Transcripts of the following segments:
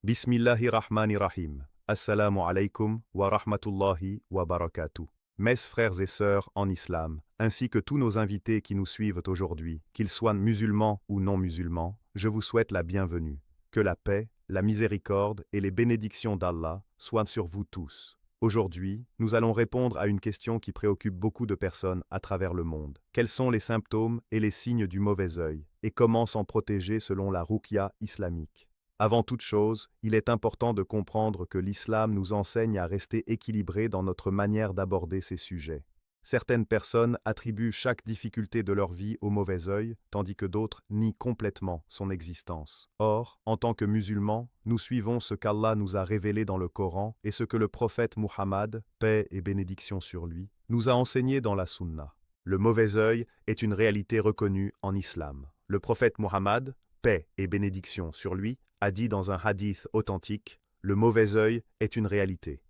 Bismillahirrahmanirrahim. Assalamu alaikum wa rahmatullahi wa barakatuh. Mes frères et sœurs en islam, ainsi que tous nos invités qui nous suivent aujourd'hui, qu'ils soient musulmans ou non musulmans, je vous souhaite la bienvenue. Que la paix, la miséricorde et les bénédictions d'Allah soient sur vous tous. Aujourd'hui, nous allons répondre à une question qui préoccupe beaucoup de personnes à travers le monde. Quels sont les symptômes et les signes du mauvais œil, et comment s'en protéger selon la ruqya islamique? Avant toute chose, il est important de comprendre que l'islam nous enseigne à rester équilibrés dans notre manière d'aborder ces sujets. Certaines personnes attribuent chaque difficulté de leur vie au mauvais œil, tandis que d'autres nient complètement son existence. Or, en tant que musulmans, nous suivons ce qu'Allah nous a révélé dans le Coran et ce que le prophète Muhammad, paix et bénédiction sur lui, nous a enseigné dans la Sunna. Le mauvais œil est une réalité reconnue en islam. Le prophète Muhammad, paix et bénédiction sur lui, a dit dans un hadith authentique, « Le mauvais œil est une réalité ».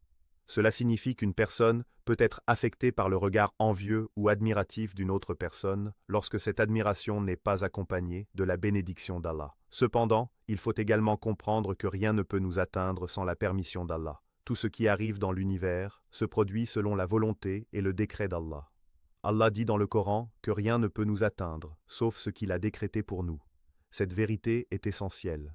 Cela signifie qu'une personne peut être affectée par le regard envieux ou admiratif d'une autre personne lorsque cette admiration n'est pas accompagnée de la bénédiction d'Allah. Cependant, il faut également comprendre que rien ne peut nous atteindre sans la permission d'Allah. Tout ce qui arrive dans l'univers se produit selon la volonté et le décret d'Allah. Allah dit dans le Coran que rien ne peut nous atteindre, sauf ce qu'il a décrété pour nous. Cette vérité est essentielle.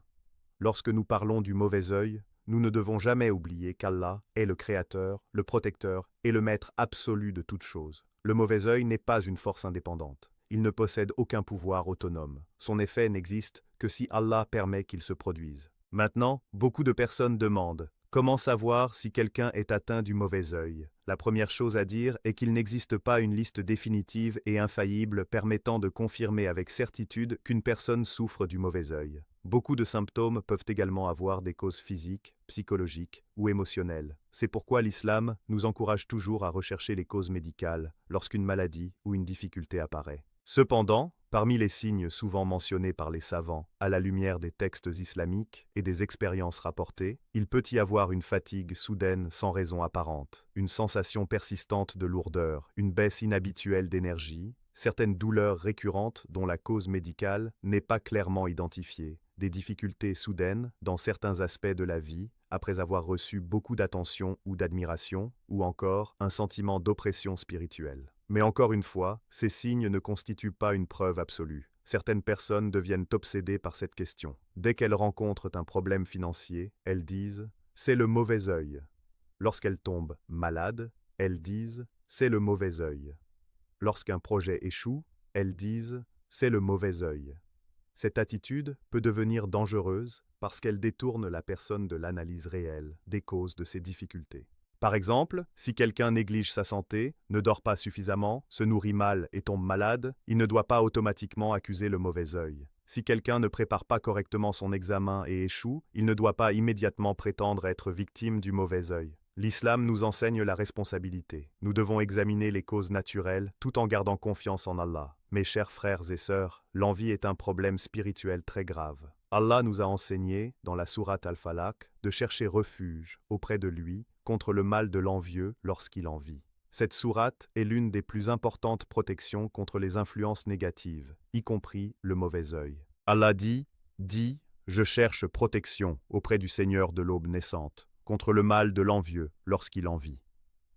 Lorsque nous parlons du mauvais œil, nous ne devons jamais oublier qu'Allah est le Créateur, le Protecteur et le Maître absolu de toutes choses. Le mauvais œil n'est pas une force indépendante. Il ne possède aucun pouvoir autonome. Son effet n'existe que si Allah permet qu'il se produise. Maintenant, beaucoup de personnes demandent « Comment savoir si quelqu'un est atteint du mauvais œil ?» La première chose à dire est qu'il n'existe pas une liste définitive et infaillible permettant de confirmer avec certitude qu'une personne souffre du mauvais œil. Beaucoup de symptômes peuvent également avoir des causes physiques, psychologiques ou émotionnelles. C'est pourquoi l'islam nous encourage toujours à rechercher les causes médicales lorsqu'une maladie ou une difficulté apparaît. Cependant, parmi les signes souvent mentionnés par les savants, à la lumière des textes islamiques et des expériences rapportées, il peut y avoir une fatigue soudaine sans raison apparente, une sensation persistante de lourdeur, une baisse inhabituelle d'énergie, certaines douleurs récurrentes dont la cause médicale n'est pas clairement identifiée, des difficultés soudaines dans certains aspects de la vie, après avoir reçu beaucoup d'attention ou d'admiration, ou encore un sentiment d'oppression spirituelle. Mais encore une fois, ces signes ne constituent pas une preuve absolue. Certaines personnes deviennent obsédées par cette question. Dès qu'elles rencontrent un problème financier, elles disent « c'est le mauvais œil ». Lorsqu'elles tombent malades, elles disent « c'est le mauvais œil ». Lorsqu'un projet échoue, elles disent « c'est le mauvais œil ». Cette attitude peut devenir dangereuse parce qu'elle détourne la personne de l'analyse réelle des causes de ses difficultés. Par exemple, si quelqu'un néglige sa santé, ne dort pas suffisamment, se nourrit mal et tombe malade, il ne doit pas automatiquement accuser le mauvais œil. Si quelqu'un ne prépare pas correctement son examen et échoue, il ne doit pas immédiatement prétendre être victime du mauvais œil. L'islam nous enseigne la responsabilité. Nous devons examiner les causes naturelles tout en gardant confiance en Allah. Mes chers frères et sœurs, l'envie est un problème spirituel très grave. Allah nous a enseigné, dans la sourate Al-Falaq, de chercher refuge auprès de lui contre le mal de l'envieux lorsqu'il envie. Cette sourate est l'une des plus importantes protections contre les influences négatives, y compris le mauvais œil. Allah dit, je cherche protection auprès du Seigneur de l'aube naissante, contre le mal de l'envieux lorsqu'il envie.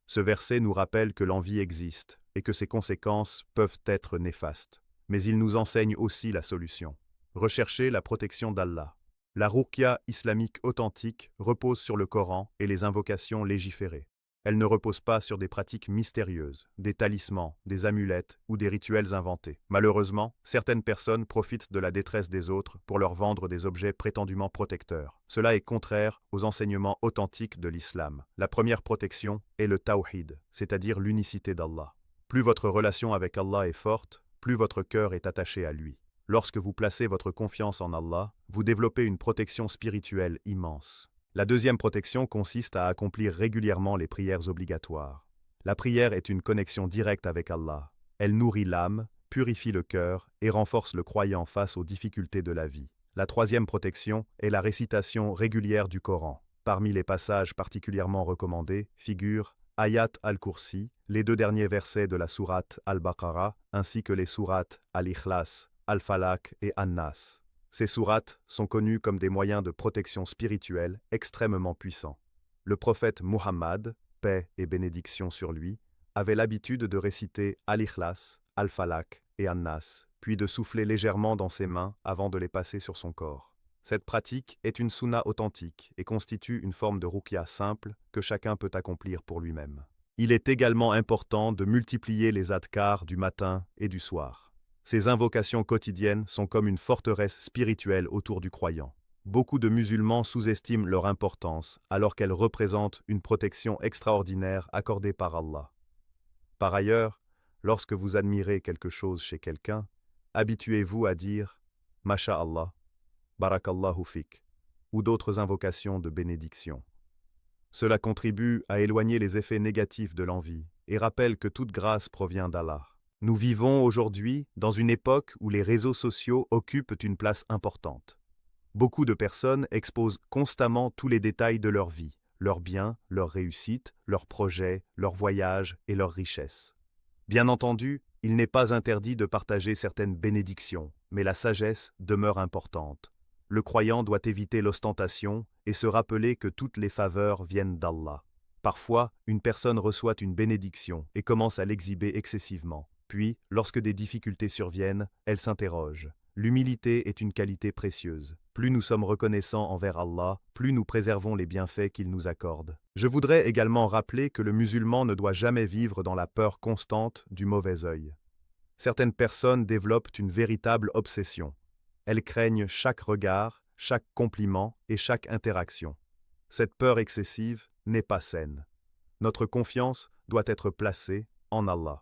Ce verset nous rappelle que l'envie existe et que ses conséquences peuvent être néfastes. Mais il nous enseigne aussi la solution. Rechercher la protection d'Allah. La ruqya islamique authentique repose sur le Coran et les invocations légiférées. Elle ne repose pas sur des pratiques mystérieuses, des talismans, des amulettes ou des rituels inventés. Malheureusement, certaines personnes profitent de la détresse des autres pour leur vendre des objets prétendument protecteurs. Cela est contraire aux enseignements authentiques de l'islam. La première protection est le tawhid, c'est-à-dire l'unicité d'Allah. Plus votre relation avec Allah est forte, plus votre cœur est attaché à lui. Lorsque vous placez votre confiance en Allah, vous développez une protection spirituelle immense. La deuxième protection consiste à accomplir régulièrement les prières obligatoires. La prière est une connexion directe avec Allah. Elle nourrit l'âme, purifie le cœur et renforce le croyant face aux difficultés de la vie. La troisième protection est la récitation régulière du Coran. Parmi les passages particulièrement recommandés figurent Ayat al-Kursi, les 2 derniers versets de la sourate Al-Baqarah, ainsi que les sourates Al-Ikhlas, Al-Falaq et An-Nas. Ces sourates sont connues comme des moyens de protection spirituelle extrêmement puissants. Le prophète Muhammad, paix et bénédiction sur lui, avait l'habitude de réciter Al-Ikhlas, Al-Falaq et An-Nas, puis de souffler légèrement dans ses mains avant de les passer sur son corps. Cette pratique est une sunna authentique et constitue une forme de ruqya simple que chacun peut accomplir pour lui-même. Il est également important de multiplier les adhkars du matin et du soir. Ces invocations quotidiennes sont comme une forteresse spirituelle autour du croyant. Beaucoup de musulmans sous-estiment leur importance alors qu'elles représentent une protection extraordinaire accordée par Allah. Par ailleurs, lorsque vous admirez quelque chose chez quelqu'un, habituez-vous à dire « Masha'Allah » Barakallahu fik, ou d'autres invocations de bénédiction. Cela contribue à éloigner les effets négatifs de l'envie et rappelle que toute grâce provient d'Allah. Nous vivons aujourd'hui dans une époque où les réseaux sociaux occupent une place importante. Beaucoup de personnes exposent constamment tous les détails de leur vie, leurs biens, leurs réussites, leurs projets, leurs voyages et leurs richesses. Bien entendu, il n'est pas interdit de partager certaines bénédictions, mais la sagesse demeure importante. Le croyant doit éviter l'ostentation et se rappeler que toutes les faveurs viennent d'Allah. Parfois, une personne reçoit une bénédiction et commence à l'exhiber excessivement. Puis, lorsque des difficultés surviennent, elle s'interroge. L'humilité est une qualité précieuse. Plus nous sommes reconnaissants envers Allah, plus nous préservons les bienfaits qu'il nous accorde. Je voudrais également rappeler que le musulman ne doit jamais vivre dans la peur constante du mauvais œil. Certaines personnes développent une véritable obsession. Elles craignent chaque regard, chaque compliment et chaque interaction. Cette peur excessive n'est pas saine. Notre confiance doit être placée en Allah.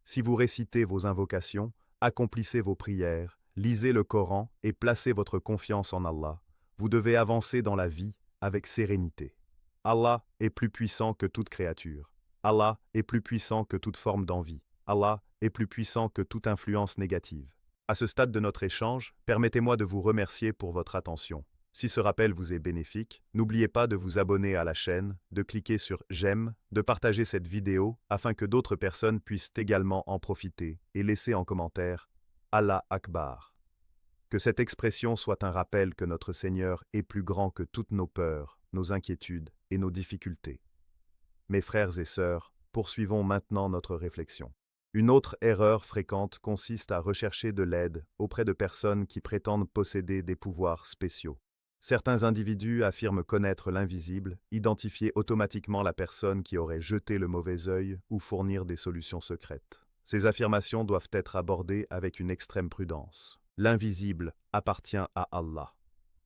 Si vous récitez vos invocations, accomplissez vos prières, lisez le Coran et placez votre confiance en Allah, vous devez avancer dans la vie avec sérénité. Allah est plus puissant que toute créature. Allah est plus puissant que toute forme d'envie. Allah est plus puissant que toute influence négative. À ce stade de notre échange, permettez-moi de vous remercier pour votre attention. Si ce rappel vous est bénéfique, n'oubliez pas de vous abonner à la chaîne, de cliquer sur « J'aime », de partager cette vidéo afin que d'autres personnes puissent également en profiter et laisser en commentaire « Allah Akbar ». Que cette expression soit un rappel que notre Seigneur est plus grand que toutes nos peurs, nos inquiétudes et nos difficultés. Mes frères et sœurs, poursuivons maintenant notre réflexion. Une autre erreur fréquente consiste à rechercher de l'aide auprès de personnes qui prétendent posséder des pouvoirs spéciaux. Certains individus affirment connaître l'invisible, identifier automatiquement la personne qui aurait jeté le mauvais œil ou fournir des solutions secrètes. Ces affirmations doivent être abordées avec une extrême prudence. L'invisible appartient à Allah.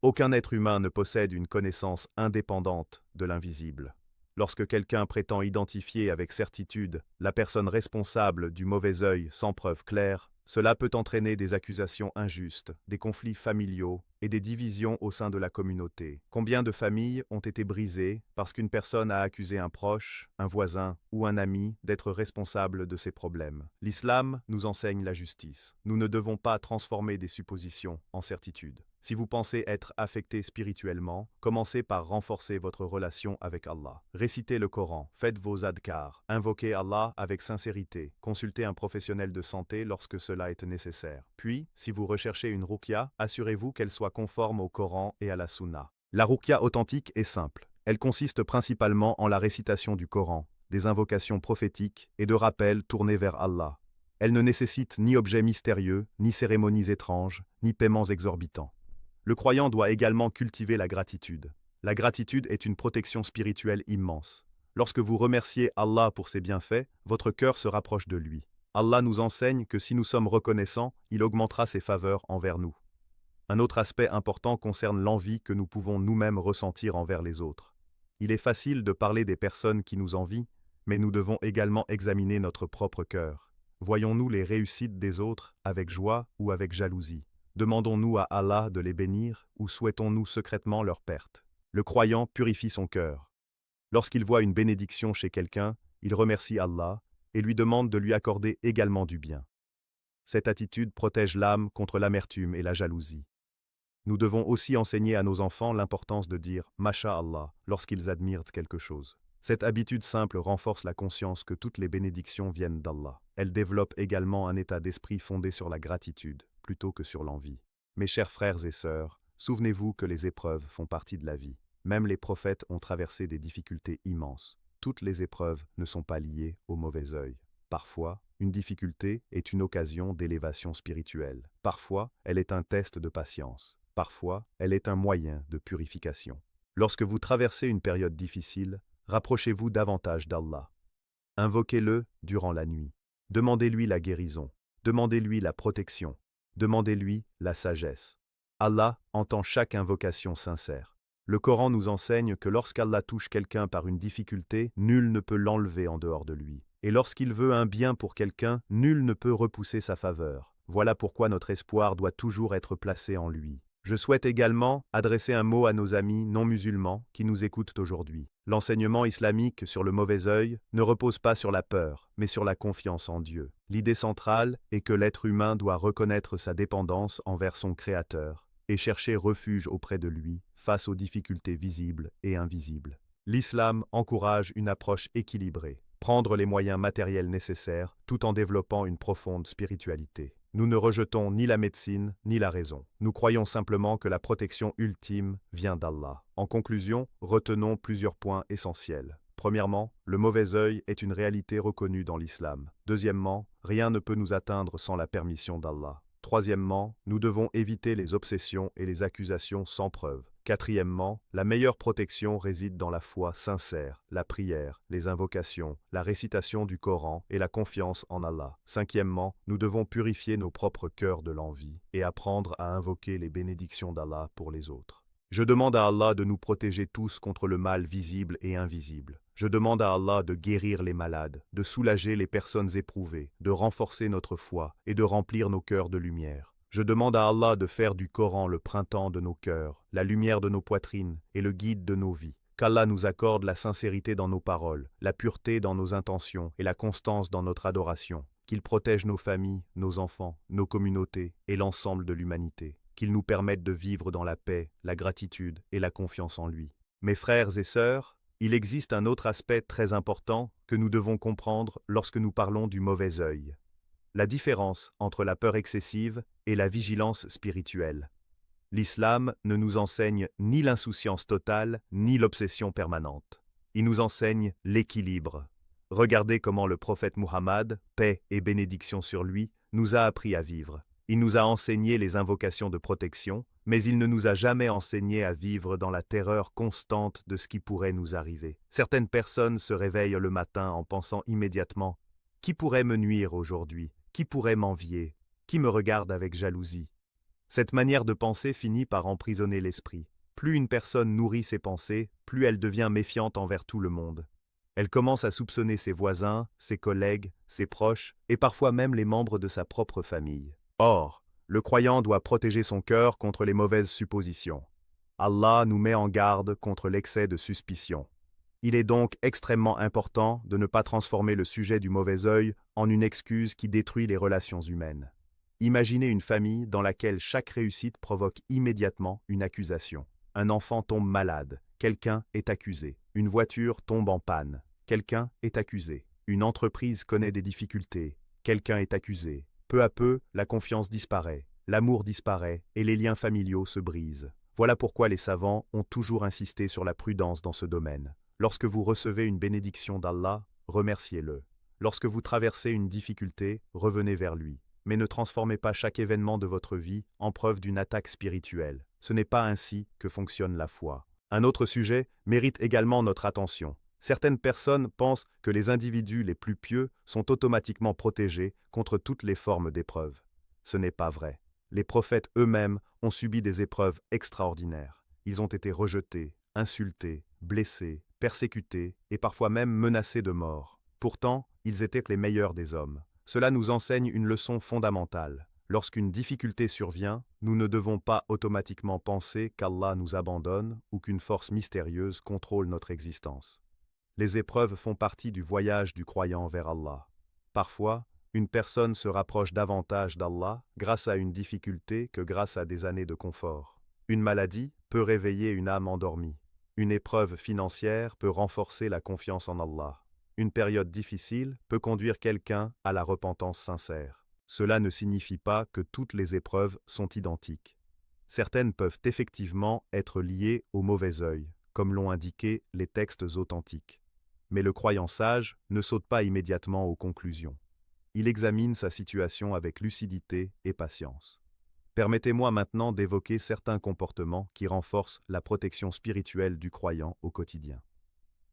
Aucun être humain ne possède une connaissance indépendante de l'invisible. Lorsque quelqu'un prétend identifier avec certitude la personne responsable du mauvais œil sans preuve claire, cela peut entraîner des accusations injustes, des conflits familiaux et des divisions au sein de la communauté. Combien de familles ont été brisées parce qu'une personne a accusé un proche, un voisin ou un ami d'être responsable de ses problèmes? L'islam nous enseigne la justice. Nous ne devons pas transformer des suppositions en certitudes. Si vous pensez être affecté spirituellement, commencez par renforcer votre relation avec Allah. Récitez le Coran, faites vos adhkars, invoquez Allah avec sincérité, consultez un professionnel de santé lorsque cela est nécessaire. Puis, si vous recherchez une ruqya, assurez-vous qu'elle soit conforme au Coran et à la Sunna. La ruqya authentique est simple. Elle consiste principalement en la récitation du Coran, des invocations prophétiques et de rappels tournés vers Allah. Elle ne nécessite ni objets mystérieux, ni cérémonies étranges, ni paiements exorbitants. Le croyant doit également cultiver la gratitude. La gratitude est une protection spirituelle immense. Lorsque vous remerciez Allah pour ses bienfaits, votre cœur se rapproche de lui. Allah nous enseigne que si nous sommes reconnaissants, il augmentera ses faveurs envers nous. Un autre aspect important concerne l'envie que nous pouvons nous-mêmes ressentir envers les autres. Il est facile de parler des personnes qui nous envient, mais nous devons également examiner notre propre cœur. Voyons-nous les réussites des autres avec joie ou avec jalousie? Demandons-nous à Allah de les bénir ou souhaitons-nous secrètement leur perte? Le croyant purifie son cœur. Lorsqu'il voit une bénédiction chez quelqu'un, il remercie Allah et lui demande de lui accorder également du bien. Cette attitude protège l'âme contre l'amertume et la jalousie. Nous devons aussi enseigner à nos enfants l'importance de dire « Masha'Allah » lorsqu'ils admirent quelque chose. Cette habitude simple renforce la conscience que toutes les bénédictions viennent d'Allah. Elle développe également un état d'esprit fondé sur la gratitude, plutôt que sur l'envie. Mes chers frères et sœurs, souvenez-vous que les épreuves font partie de la vie. Même les prophètes ont traversé des difficultés immenses. Toutes les épreuves ne sont pas liées au mauvais œil. Parfois, une difficulté est une occasion d'élévation spirituelle. Parfois, elle est un test de patience. Parfois, elle est un moyen de purification. Lorsque vous traversez une période difficile, rapprochez-vous davantage d'Allah. Invoquez-le durant la nuit. Demandez-lui la guérison. Demandez-lui la protection. Demandez-lui la sagesse. Allah entend chaque invocation sincère. Le Coran nous enseigne que lorsqu'Allah touche quelqu'un par une difficulté, nul ne peut l'enlever en dehors de lui. Et lorsqu'il veut un bien pour quelqu'un, nul ne peut repousser sa faveur. Voilà pourquoi notre espoir doit toujours être placé en lui. Je souhaite également adresser un mot à nos amis non musulmans qui nous écoutent aujourd'hui. L'enseignement islamique sur le mauvais œil ne repose pas sur la peur, mais sur la confiance en Dieu. L'idée centrale est que l'être humain doit reconnaître sa dépendance envers son Créateur et chercher refuge auprès de lui face aux difficultés visibles et invisibles. L'islam encourage une approche équilibrée, prendre les moyens matériels nécessaires tout en développant une profonde spiritualité. Nous ne rejetons ni la médecine ni la raison. Nous croyons simplement que la protection ultime vient d'Allah. En conclusion, retenons plusieurs points essentiels. Premièrement, le mauvais œil est une réalité reconnue dans l'islam. Deuxièmement, rien ne peut nous atteindre sans la permission d'Allah. Troisièmement, nous devons éviter les obsessions et les accusations sans preuve. Quatrièmement, la meilleure protection réside dans la foi sincère, la prière, les invocations, la récitation du Coran et la confiance en Allah. Cinquièmement, nous devons purifier nos propres cœurs de l'envie et apprendre à invoquer les bénédictions d'Allah pour les autres. Je demande à Allah de nous protéger tous contre le mal visible et invisible. Je demande à Allah de guérir les malades, de soulager les personnes éprouvées, de renforcer notre foi et de remplir nos cœurs de lumière. Je demande à Allah de faire du Coran le printemps de nos cœurs, la lumière de nos poitrines et le guide de nos vies. Qu'Allah nous accorde la sincérité dans nos paroles, la pureté dans nos intentions et la constance dans notre adoration. Qu'il protège nos familles, nos enfants, nos communautés et l'ensemble de l'humanité. Qu'il nous permette de vivre dans la paix, la gratitude et la confiance en lui. Mes frères et sœurs, il existe un autre aspect très important que nous devons comprendre lorsque nous parlons du mauvais œil. La différence entre la peur excessive et la vigilance spirituelle. L'islam ne nous enseigne ni l'insouciance totale, ni l'obsession permanente. Il nous enseigne l'équilibre. Regardez comment le prophète Muhammad, paix et bénédiction sur lui, nous a appris à vivre. Il nous a enseigné les invocations de protection, mais il ne nous a jamais enseigné à vivre dans la terreur constante de ce qui pourrait nous arriver. Certaines personnes se réveillent le matin en pensant immédiatement « Qui pourrait me nuire aujourd'hui ? Qui pourrait m'envier ? Qui me regarde avec jalousie ?» Cette manière de penser finit par emprisonner l'esprit. Plus une personne nourrit ses pensées, plus elle devient méfiante envers tout le monde. Elle commence à soupçonner ses voisins, ses collègues, ses proches et parfois même les membres de sa propre famille. Or, le croyant doit protéger son cœur contre les mauvaises suppositions. Allah nous met en garde contre l'excès de suspicion. Il est donc extrêmement important de ne pas transformer le sujet du mauvais œil en une excuse qui détruit les relations humaines. Imaginez une famille dans laquelle chaque réussite provoque immédiatement une accusation. Un enfant tombe malade, quelqu'un est accusé. Une voiture tombe en panne, quelqu'un est accusé. Une entreprise connaît des difficultés, quelqu'un est accusé. Peu à peu, la confiance disparaît, l'amour disparaît et les liens familiaux se brisent. Voilà pourquoi les savants ont toujours insisté sur la prudence dans ce domaine. Lorsque vous recevez une bénédiction d'Allah, remerciez-le. Lorsque vous traversez une difficulté, revenez vers lui. Mais ne transformez pas chaque événement de votre vie en preuve d'une attaque spirituelle. Ce n'est pas ainsi que fonctionne la foi. Un autre sujet mérite également notre attention. Certaines personnes pensent que les individus les plus pieux sont automatiquement protégés contre toutes les formes d'épreuves. Ce n'est pas vrai. Les prophètes eux-mêmes ont subi des épreuves extraordinaires. Ils ont été rejetés, insultés, blessés, persécutés et parfois même menacés de mort. Pourtant, ils étaient les meilleurs des hommes. Cela nous enseigne une leçon fondamentale. Lorsqu'une difficulté survient, nous ne devons pas automatiquement penser qu'Allah nous abandonne ou qu'une force mystérieuse contrôle notre existence. Les épreuves font partie du voyage du croyant vers Allah. Parfois, une personne se rapproche davantage d'Allah grâce à une difficulté que grâce à des années de confort. Une maladie peut réveiller une âme endormie. Une épreuve financière peut renforcer la confiance en Allah. Une période difficile peut conduire quelqu'un à la repentance sincère. Cela ne signifie pas que toutes les épreuves sont identiques. Certaines peuvent effectivement être liées au mauvais œil, comme l'ont indiqué les textes authentiques. Mais le croyant sage ne saute pas immédiatement aux conclusions. Il examine sa situation avec lucidité et patience. Permettez-moi maintenant d'évoquer certains comportements qui renforcent la protection spirituelle du croyant au quotidien.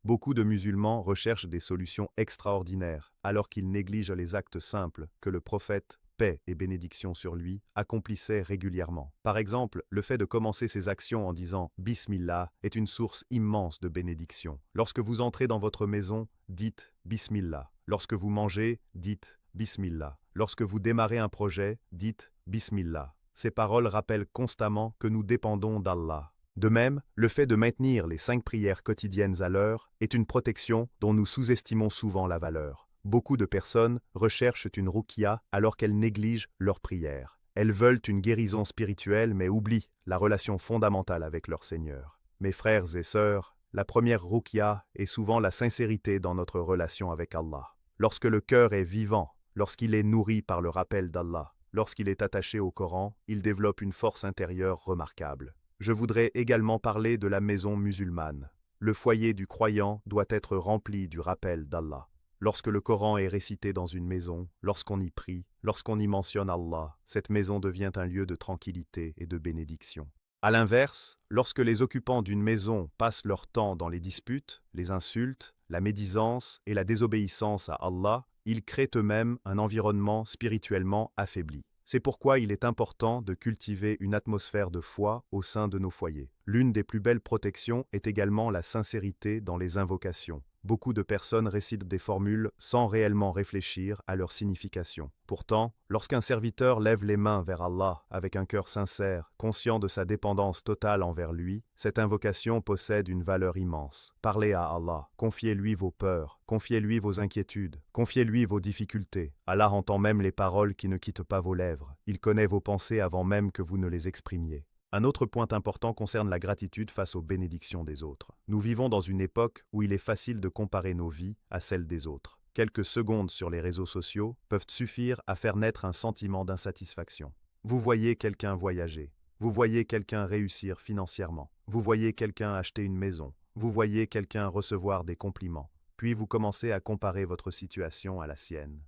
Beaucoup de musulmans recherchent des solutions extraordinaires alors qu'ils négligent les actes simples que le prophète, paix et bénédiction sur lui, accomplissait régulièrement. Par exemple, le fait de commencer ses actions en disant « Bismillah » est une source immense de bénédiction. Lorsque vous entrez dans votre maison, dites « Bismillah ». Lorsque vous mangez, dites « Bismillah ». Lorsque vous démarrez un projet, dites « Bismillah ». Ces paroles rappellent constamment que nous dépendons d'Allah. De même, le fait de maintenir les 5 prières quotidiennes à l'heure est une protection dont nous sous-estimons souvent la valeur. Beaucoup de personnes recherchent une ruqya alors qu'elles négligent leurs prières. Elles veulent une guérison spirituelle mais oublient la relation fondamentale avec leur Seigneur. Mes frères et sœurs, la première ruqya est souvent la sincérité dans notre relation avec Allah. Lorsque le cœur est vivant, lorsqu'il est nourri par le rappel d'Allah, lorsqu'il est attaché au Coran, il développe une force intérieure remarquable. Je voudrais également parler de la maison musulmane. Le foyer du croyant doit être rempli du rappel d'Allah. Lorsque le Coran est récité dans une maison, lorsqu'on y prie, lorsqu'on y mentionne Allah, cette maison devient un lieu de tranquillité et de bénédiction. À l'inverse, lorsque les occupants d'une maison passent leur temps dans les disputes, les insultes, la médisance et la désobéissance à Allah, ils créent eux-mêmes un environnement spirituellement affaibli. C'est pourquoi il est important de cultiver une atmosphère de foi au sein de nos foyers. L'une des plus belles protections est également la sincérité dans les invocations. Beaucoup de personnes récitent des formules sans réellement réfléchir à leur signification. Pourtant, lorsqu'un serviteur lève les mains vers Allah avec un cœur sincère, conscient de sa dépendance totale envers lui, cette invocation possède une valeur immense. Parlez à Allah, confiez-lui vos peurs, confiez-lui vos inquiétudes, confiez-lui vos difficultés. Allah entend même les paroles qui ne quittent pas vos lèvres. Il connaît vos pensées avant même que vous ne les exprimiez. Un autre point important concerne la gratitude face aux bénédictions des autres. Nous vivons dans une époque où il est facile de comparer nos vies à celles des autres. Quelques secondes sur les réseaux sociaux peuvent suffire à faire naître un sentiment d'insatisfaction. Vous voyez quelqu'un voyager, vous voyez quelqu'un réussir financièrement, vous voyez quelqu'un acheter une maison, vous voyez quelqu'un recevoir des compliments, puis vous commencez à comparer votre situation à la sienne.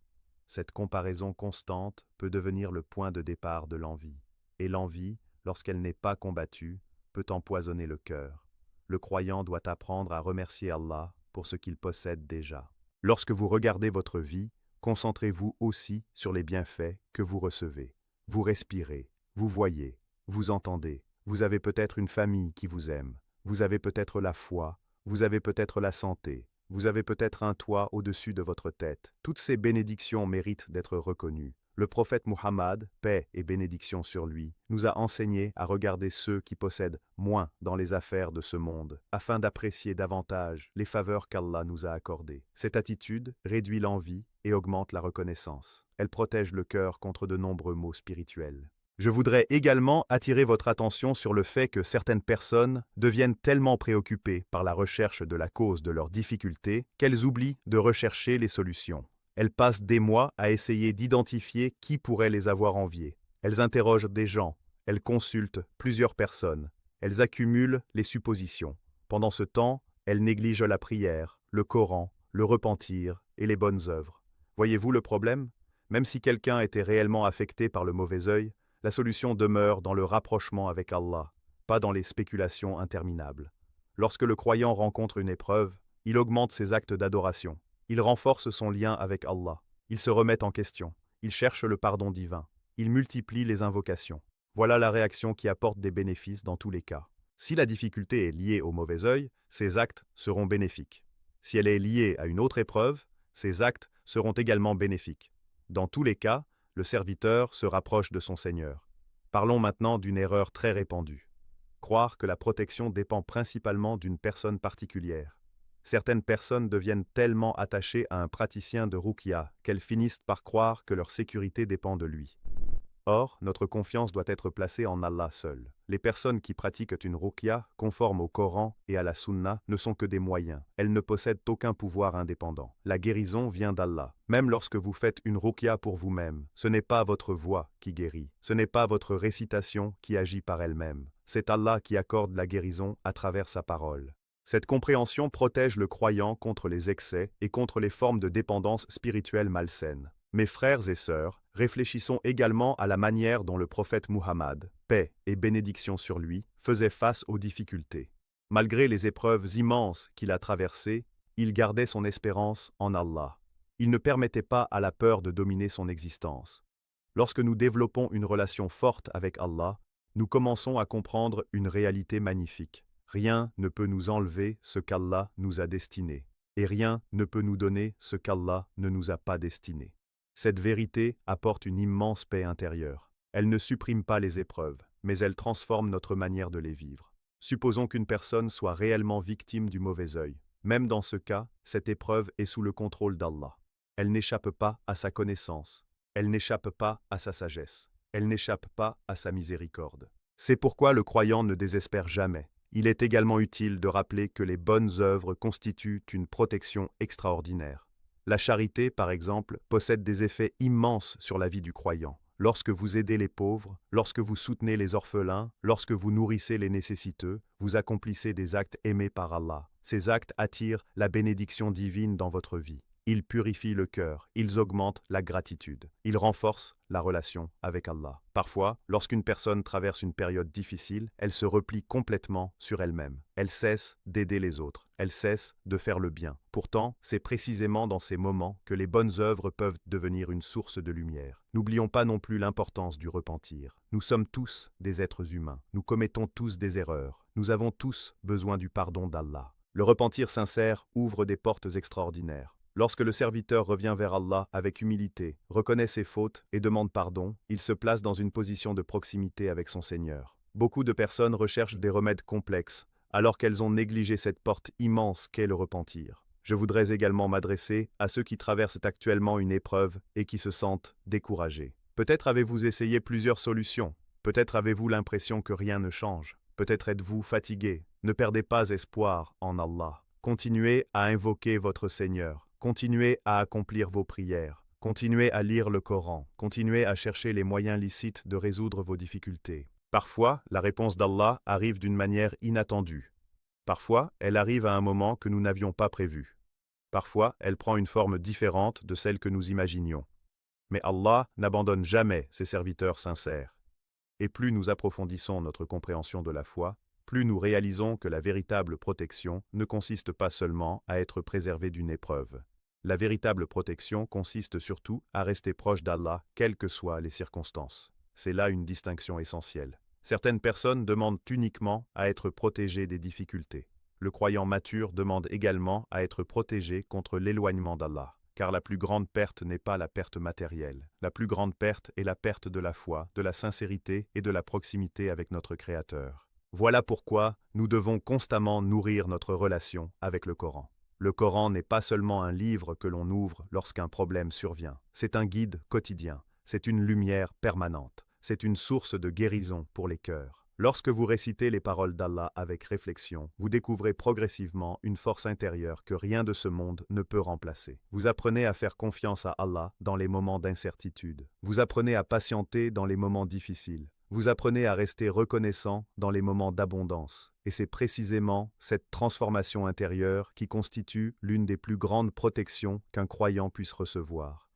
Cette comparaison constante peut devenir le point de départ de l'envie. Et l'envie, lorsqu'elle n'est pas combattue, peut empoisonner le cœur. Le croyant doit apprendre à remercier Allah pour ce qu'il possède déjà. Lorsque vous regardez votre vie, concentrez-vous aussi sur les bienfaits que vous recevez. Vous respirez, vous voyez, vous entendez. Vous avez peut-être une famille qui vous aime. Vous avez peut-être la foi. Vous avez peut-être la santé. Vous avez peut-être un toit au-dessus de votre tête. Toutes ces bénédictions méritent d'être reconnues. Le prophète Muhammad, paix et bénédiction sur lui, nous a enseigné à regarder ceux qui possèdent moins dans les affaires de ce monde, afin d'apprécier davantage les faveurs qu'Allah nous a accordées. Cette attitude réduit l'envie et augmente la reconnaissance. Elle protège le cœur contre de nombreux maux spirituels. Je voudrais également attirer votre attention sur le fait que certaines personnes deviennent tellement préoccupées par la recherche de la cause de leurs difficultés qu'elles oublient de rechercher les solutions. Elles passent des mois à essayer d'identifier qui pourrait les avoir enviées. Elles interrogent des gens, elles consultent plusieurs personnes, elles accumulent les suppositions. Pendant ce temps, elles négligent la prière, le Coran, le repentir et les bonnes œuvres. Voyez-vous le problème? Même si quelqu'un était réellement affecté par le mauvais œil, la solution demeure dans le rapprochement avec Allah, pas dans les spéculations interminables. Lorsque le croyant rencontre une épreuve, il augmente ses actes d'adoration. Il renforce son lien avec Allah. Il se remet en question. Il cherche le pardon divin. Il multiplie les invocations. Voilà la réaction qui apporte des bénéfices dans tous les cas. Si la difficulté est liée au mauvais œil, ces actes seront bénéfiques. Si elle est liée à une autre épreuve, ces actes seront également bénéfiques. Dans tous les cas, le serviteur se rapproche de son Seigneur. Parlons maintenant d'une erreur très répandue. Croire que la protection dépend principalement d'une personne particulière. Certaines personnes deviennent tellement attachées à un praticien de ruqya qu'elles finissent par croire que leur sécurité dépend de lui. Or, notre confiance doit être placée en Allah seul. Les personnes qui pratiquent une ruqya, conforme au Coran et à la Sunna, ne sont que des moyens. Elles ne possèdent aucun pouvoir indépendant. La guérison vient d'Allah. Même lorsque vous faites une ruqya pour vous-même, ce n'est pas votre voix qui guérit. Ce n'est pas votre récitation qui agit par elle-même. C'est Allah qui accorde la guérison à travers sa parole. Cette compréhension protège le croyant contre les excès et contre les formes de dépendance spirituelle malsaine. Mes frères et sœurs, réfléchissons également à la manière dont le prophète Muhammad, paix et bénédiction sur lui, faisait face aux difficultés. Malgré les épreuves immenses qu'il a traversées, il gardait son espérance en Allah. Il ne permettait pas à la peur de dominer son existence. Lorsque nous développons une relation forte avec Allah, nous commençons à comprendre une réalité magnifique. Rien ne peut nous enlever ce qu'Allah nous a destiné, et rien ne peut nous donner ce qu'Allah ne nous a pas destiné. Cette vérité apporte une immense paix intérieure. Elle ne supprime pas les épreuves, mais elle transforme notre manière de les vivre. Supposons qu'une personne soit réellement victime du mauvais œil. Même dans ce cas, cette épreuve est sous le contrôle d'Allah. Elle n'échappe pas à sa connaissance. Elle n'échappe pas à sa sagesse. Elle n'échappe pas à sa miséricorde. C'est pourquoi le croyant ne désespère jamais. Il est également utile de rappeler que les bonnes œuvres constituent une protection extraordinaire. La charité, par exemple, possède des effets immenses sur la vie du croyant. Lorsque vous aidez les pauvres, lorsque vous soutenez les orphelins, lorsque vous nourrissez les nécessiteux, vous accomplissez des actes aimés par Allah. Ces actes attirent la bénédiction divine dans votre vie. Ils purifient le cœur, ils augmentent la gratitude, ils renforcent la relation avec Allah. Parfois, lorsqu'une personne traverse une période difficile, elle se replie complètement sur elle-même. Elle cesse d'aider les autres, elle cesse de faire le bien. Pourtant, c'est précisément dans ces moments que les bonnes œuvres peuvent devenir une source de lumière. N'oublions pas non plus l'importance du repentir. Nous sommes tous des êtres humains, nous commettons tous des erreurs, nous avons tous besoin du pardon d'Allah. Le repentir sincère ouvre des portes extraordinaires. Lorsque le serviteur revient vers Allah avec humilité, reconnaît ses fautes et demande pardon, il se place dans une position de proximité avec son Seigneur. Beaucoup de personnes recherchent des remèdes complexes, alors qu'elles ont négligé cette porte immense qu'est le repentir. Je voudrais également m'adresser à ceux qui traversent actuellement une épreuve et qui se sentent découragés. Peut-être avez-vous essayé plusieurs solutions, peut-être avez-vous l'impression que rien ne change, peut-être êtes-vous fatigué. Ne perdez pas espoir en Allah. Continuez à invoquer votre Seigneur. Continuez à accomplir vos prières, continuez à lire le Coran, continuez à chercher les moyens licites de résoudre vos difficultés. Parfois, la réponse d'Allah arrive d'une manière inattendue. Parfois, elle arrive à un moment que nous n'avions pas prévu. Parfois, elle prend une forme différente de celle que nous imaginions. Mais Allah n'abandonne jamais ses serviteurs sincères. Et plus nous approfondissons notre compréhension de la foi, plus nous réalisons que la véritable protection ne consiste pas seulement à être préservé d'une épreuve. La véritable protection consiste surtout à rester proche d'Allah, quelles que soient les circonstances. C'est là une distinction essentielle. Certaines personnes demandent uniquement à être protégées des difficultés. Le croyant mature demande également à être protégé contre l'éloignement d'Allah. Car la plus grande perte n'est pas la perte matérielle. La plus grande perte est la perte de la foi, de la sincérité et de la proximité avec notre Créateur. Voilà pourquoi nous devons constamment nourrir notre relation avec le Coran. Le Coran n'est pas seulement un livre que l'on ouvre lorsqu'un problème survient. C'est un guide quotidien, c'est une lumière permanente, c'est une source de guérison pour les cœurs. Lorsque vous récitez les paroles d'Allah avec réflexion, vous découvrez progressivement une force intérieure que rien de ce monde ne peut remplacer. Vous apprenez à faire confiance à Allah dans les moments d'incertitude. Vous apprenez à patienter dans les moments difficiles. Vous apprenez à rester reconnaissant dans les moments d'abondance. Et c'est précisément cette transformation intérieure qui constitue l'une des plus grandes protections qu'un croyant puisse recevoir.